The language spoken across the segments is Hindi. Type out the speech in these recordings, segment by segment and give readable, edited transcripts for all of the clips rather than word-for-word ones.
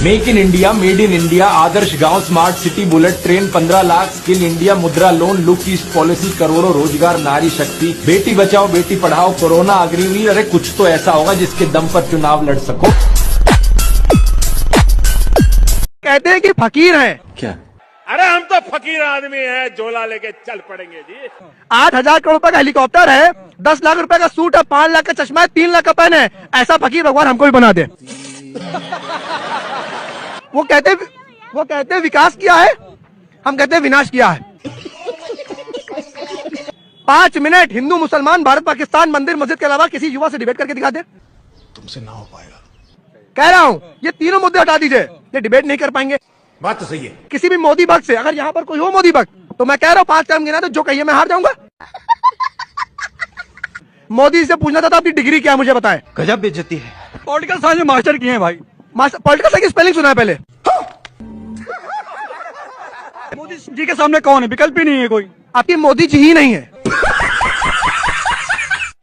Make in India, made in India, आदर्श गांव, smart city, bullet train, 15 lakh, skill India, Mudra loan, look east policy, करोड़ों रोजगार, नारी शक्ति, बेटी बचाओ बेटी पढ़ाओ, कोरोना अग्निवीर। अरे कुछ तो ऐसा होगा जिसके दम पर चुनाव लड़ सको। कहते हैं कि फकीर हैं। क्या? अरे हम तो फकीर आदमी हैं, झोला लेके चल पड़ेंगे जी। 8,000 करोड़ रुपए का हेलीकॉप्टर है, 10 लाख रुपए का सूट है, 5 लाख का चश्मा है, 3 लाख का पेन है। ऐसा फकीर भगवान हमको भी बना दे। वो कहते विकास किया है, हम कहते हैं विनाश किया है। 5 मिनट हिंदू मुसलमान भारत पाकिस्तान मंदिर मस्जिद के अलावा किसी युवा से डिबेट करके दिखा दे। तुमसे ना हो पाएगा। कह रहा हूँ ये तीनों मुद्दे हटा दीजिए, ये डिबेट नहीं कर पाएंगे। बात तो सही है। किसी भी मोदी भक्त से, अगर यहाँ पर कोई हो मोदी भक्त, तो मैं कह रहा हूँ 5 टर्म गिना तो जो कहिए मैं हार जाऊंगा। मोदी से पूछना था अपनी डिग्री क्या है मुझे बताएं। गजब बेइज्जती है। पॉलिटिकल साइंस में मास्टर किए हैं भाई। पॉलिटिकल साइंस की स्पेलिंग सुना है पहले। मोदी जी के सामने कौन है? विकल्प ही नहीं है कोई। आपकी मोदी जी ही नहीं है।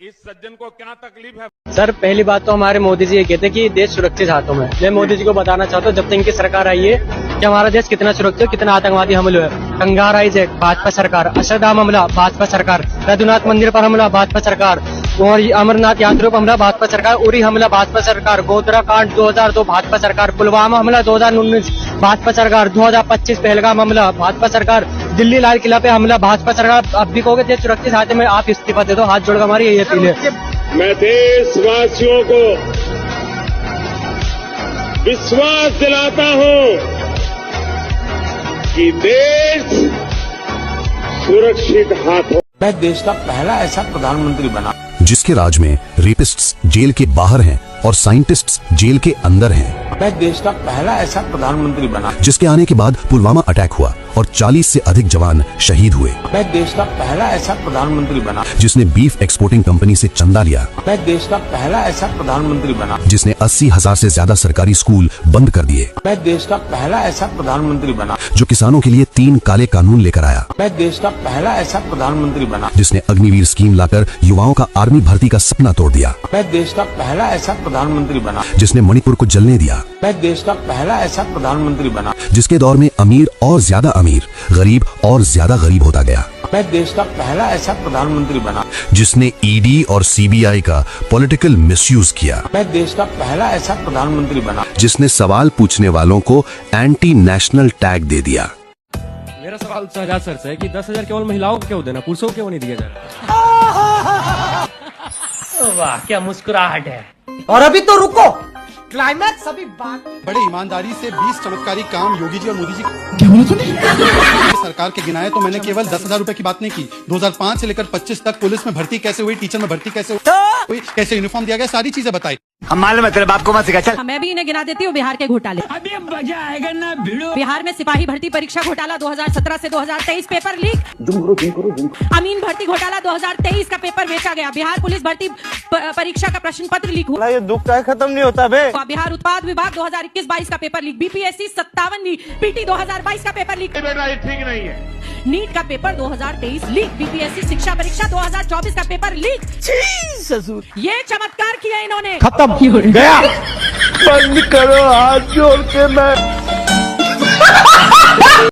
इस सज्जन को क्या तकलीफ है? सर पहली बात तो हमारे मोदी जी ये कहते हैं कि देश सुरक्षित हाथों में। मैं मोदी जी को बताना चाहता हूँ जब तक इनकी सरकार आई है कि हमारा देश कितना सुरक्षित है, कितना आतंकवादी हमले हुए। कंगार हाईजैक भाजपा सरकार, अक्षरधाम हमला भाजपा सरकार, रघुनाथ मंदिर पर हमला भाजपा सरकार, और अमरनाथ यात्रियों पर हमला भाजपा सरकार, उरी हमला भाजपा सरकार, गोधरा कांड 2002 भाजपा सरकार, पुलवामा हमला 2019 भाजपा सरकार, 2025 पहलगाम हमला भाजपा सरकार, दिल्ली लाल किला पे हमला भाजपा सरकार। अब भी कहोगे देश सुरक्षित हाथ में, आप इस्तीफा दे दो। हाथ जोड़कर हमारी यही अपील है। मैं देशवासियों को विश्वास दिलाता हूं कि देश सुरक्षित हाथों। मैं देश का पहला ऐसा प्रधानमंत्री बना जिसके राज में रेपिस्ट्स जेल के बाहर हैं और साइंटिस्ट्स जेल के अंदर हैं। मैं देश का पहला ऐसा प्रधानमंत्री बना जिसके आने के बाद पुलवामा अटैक हुआ और 40 से अधिक जवान शहीद हुए। मैं देश का पहला ऐसा प्रधानमंत्री बना जिसने बीफ एक्सपोर्टिंग कंपनी से चंदा लिया। मैं देश का पहला ऐसा प्रधानमंत्री बना जिसने 80,000 से ज्यादा सरकारी स्कूल बंद कर दिए। मैं देश का पहला ऐसा प्रधानमंत्री बना जो किसानों के लिए 3 काले कानून लेकर आया। मैं देश का पहला ऐसा प्रधानमंत्री बना जिसने अग्निवीर स्कीम लाकर युवाओं का आर्मी भर्ती का सपना तोड़ दिया। मैं देश का पहला ऐसा प्रधानमंत्री बना जिसने मणिपुर को जलने दिया। मैं देश का पहला ऐसा प्रधानमंत्री बना जिसके दौर में अमीर और ज्यादा अमीर, गरीब और ज्यादा गरीब होता गया। मैं देश का पहला ऐसा प्रधानमंत्री बना जिसने ईडी और सीबीआई का पॉलिटिकल मिसयूज किया। मैं देश का पहला ऐसा प्रधानमंत्री बना जिसने सवाल पूछने वालों को एंटी नेशनल टैग दे दिया। मेरा सवाल शहजाद सर से है कि 10,000 केवल महिलाओं को क्यों देना, पुरुषों को क्यों नहीं दिया जा रहा? वाह क्या मुस्कुराहट है। और अभी तो रुको, क्लाइमैक्स अभी बात। बड़े ईमानदारी से 20 चमत्कारी काम योगी जी और मोदी जी क्या बोला तूने? सरकार के गिनाए तो मैंने केवल 10,000 रुपए की बात नहीं की। 2005 से लेकर 25 तक पुलिस में भर्ती कैसे हुई, टीचर में भर्ती कैसे हुई, कैसे यूनिफॉर्म दिया गया, सारी चीजें बताई। हम मालूम है तेरे बाप को मत सिखा। चल मैं भी इन्हें गिना देती हूँ बिहार के घोटाले। अभी मजा आएगा ना भिड़ो। बिहार में सिपाही भर्ती परीक्षा घोटाला 2017 से 2023 पेपर लीक। अमीन भर्ती घोटाला 2023 का पेपर बेचा गया। बिहार पुलिस भर्ती परीक्षा का प्रश्न पत्र लीक हुआ। ये दुख का खत्म नहीं होता बे। बिहार उत्पाद विभाग 2021-22 का paper leak. BPSC 57 leak. PT 2022 का पेपर लीक। बेटा ये ठीक नहीं है। नीट का पेपर 2023 लीक। बीपीएससी शिक्षा परीक्षा 2024 का पेपर लीक। ससुर ये चमत्कार किया इन्होंने। खत्म गया। बंद करो हाथ जोड़ के मैं